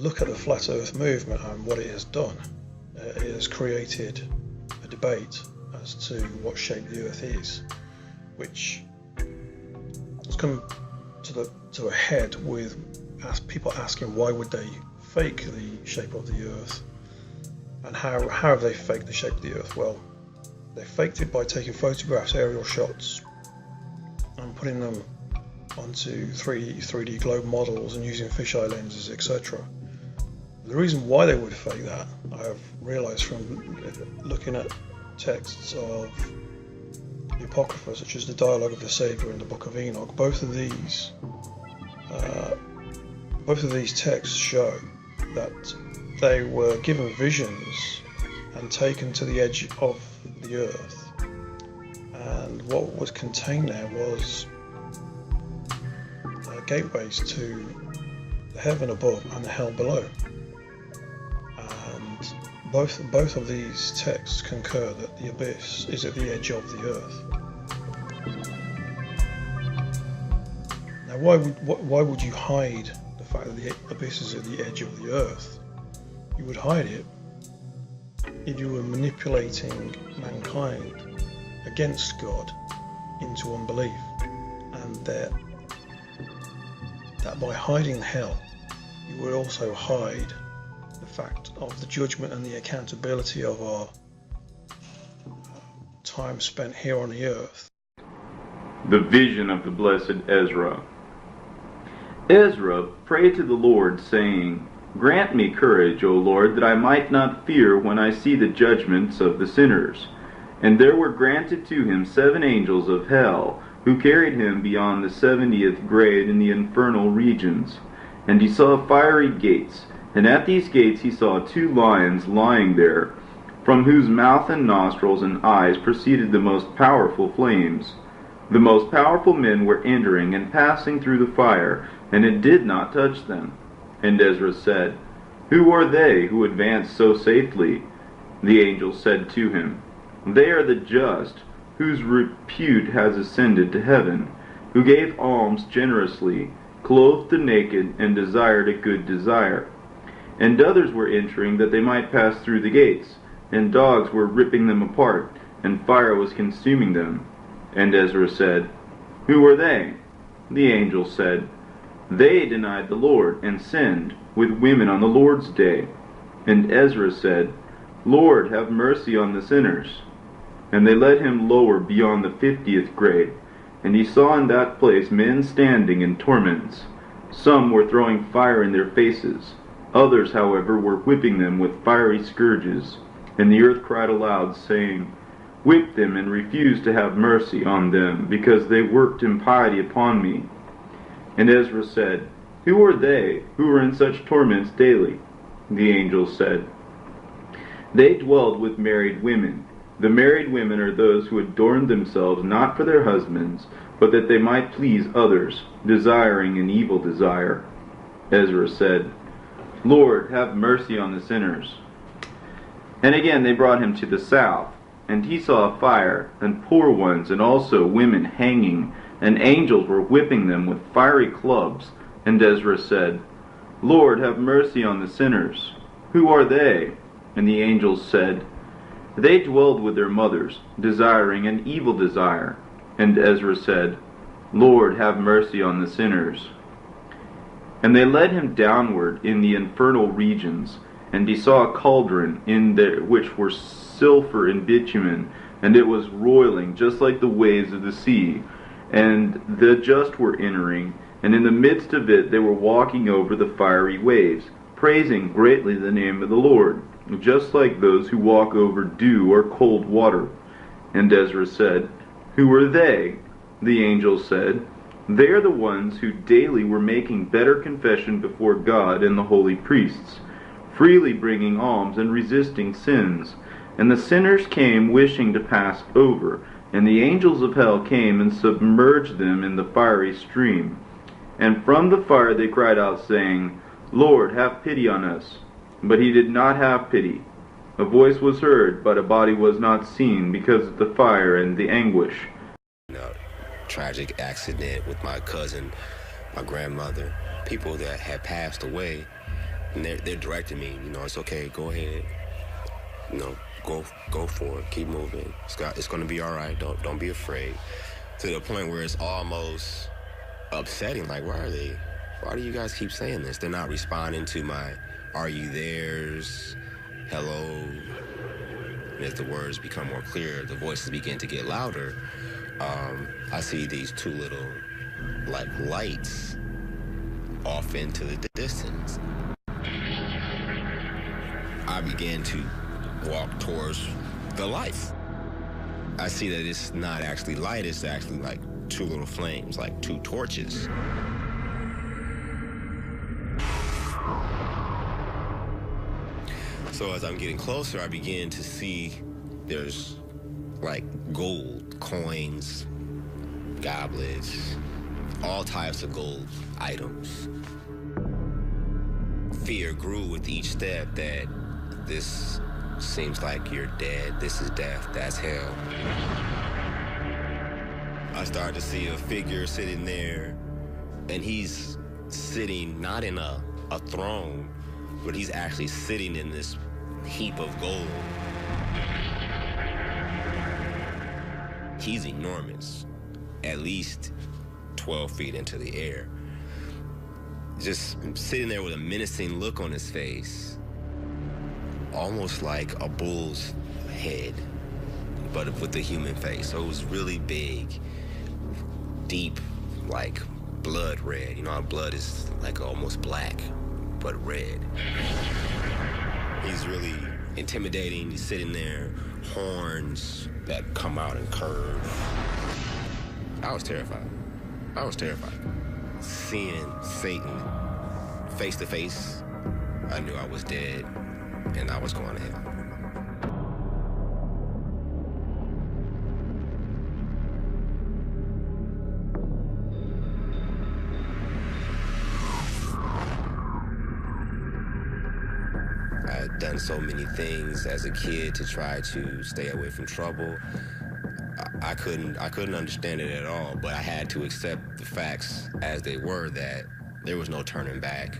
look at the flat earth movement and what it has done. It has created a debate as to what shape the earth is, which has come to a head with people asking why would they fake the shape of the earth, and how have they faked the shape of the earth? Well, they faked it by taking photographs, aerial shots, and putting them onto 3D globe models and using fisheye lenses, etc. The reason why they would fake that, I have realised from looking at texts of the Apocrypha, such as the Dialogue of the Saviour and the Book of Enoch. Both of these texts show that they were given visions and taken to the edge of the earth, and what was contained there was gateways to the heaven above and the hell below. And both of these texts concur that the abyss is at the edge of the earth. Now, why would you hide the fact that the abyss is at the edge of the earth? You would hide it if you were manipulating mankind against God into unbelief, and that by hiding hell, you would also hide the fact of the judgment and the accountability of our time spent here on the earth. The vision of the blessed Ezra. Ezra prayed to the Lord, saying, "Grant me courage, O Lord, that I might not fear when I see the judgments of the sinners." And there were granted to him 7 angels of hell, who carried him beyond the 70th grade in the infernal regions. And he saw fiery gates, and at these gates he saw 2 lions lying there, from whose mouth and nostrils and eyes proceeded the most powerful flames. The most powerful men were entering and passing through the fire, and it did not touch them. And Ezra said, "Who are they who advance so safely?" The angel said to him, "They are the just, whose repute has ascended to heaven, who gave alms generously, clothed the naked, and desired a good desire." And others were entering that they might pass through the gates, and dogs were ripping them apart, and fire was consuming them. And Ezra said, "Who are they?" The angel said, "They denied the Lord, and sinned with women on the Lord's day." And Ezra said, "Lord, have mercy on the sinners." And they led him lower beyond the 50th grade, and he saw in that place men standing in torments. Some were throwing fire in their faces, others, however, were whipping them with fiery scourges. And the earth cried aloud, saying, "Whip them, and refuse to have mercy on them, because they worked impiety upon me." And Ezra said, "Who are they who are in such torments daily?" The angel said, "They dwelled with married women. The married women are those who adorned themselves not for their husbands, but that they might please others, desiring an evil desire." Ezra said, "Lord, have mercy on the sinners." And again they brought him to the south, and he saw fire, and poor ones, and also women hanging, and angels were whipping them with fiery clubs. And Ezra said, "Lord, have mercy on the sinners. Who are they?" And the angels said, "They dwelled with their mothers, desiring an evil desire." And Ezra said, "Lord, have mercy on the sinners." And they led him downward in the infernal regions, and he saw a cauldron in there which were sulfur and bitumen, and it was roiling just like the waves of the sea. And the just were entering, and in the midst of it they were walking over the fiery waves, praising greatly the name of the Lord, just like those who walk over dew or cold water. And Ezra said, "Who are they?" The angel said, "They are the ones who daily were making better confession before God and the holy priests, freely bringing alms and resisting sins. And the sinners came wishing to pass over, and the angels of hell came and submerged them in the fiery stream. And from the fire they cried out, saying, 'Lord, have pity on us.' But he did not have pity. A voice was heard, but a body was not seen, because of the fire and the anguish." Tragic accident with my cousin, my grandmother, people that had passed away. And they're directing me, you know, it's okay, go ahead. You know, go for it, keep moving. It's gonna be all right. Don't be afraid. To the point where it's almost upsetting. Like, why do you guys keep saying this? They're not responding to my "Are you there's?" "Hello." And as the words become more clear, the voices begin to get louder. I see these two little like lights off into the distance. I began to walk towards the light. I see that it's not actually light, it's actually like two little flames, like two torches. So as I'm getting closer, I begin to see there's like gold coins, goblets, all types of gold items. Fear grew with each step that this seems like you're dead, this is death, that's hell. I started to see a figure sitting there, and he's sitting not in a throne, but he's actually sitting in this heap of gold. He's enormous, at least 12 feet into the air. Just sitting there with a menacing look on his face, almost like a bull's head, but with a human face. So it was really big, deep, like blood red. You know how blood is like almost black, but red. He's really intimidating. He's sitting there, horns that come out and curve. I was terrified. Seeing Satan face to face, I knew I was dead and I was going to hell. I had done so many things as a kid to try to stay away from trouble. I couldn't understand it at all, but I had to accept the facts as they were, that there was no turning back.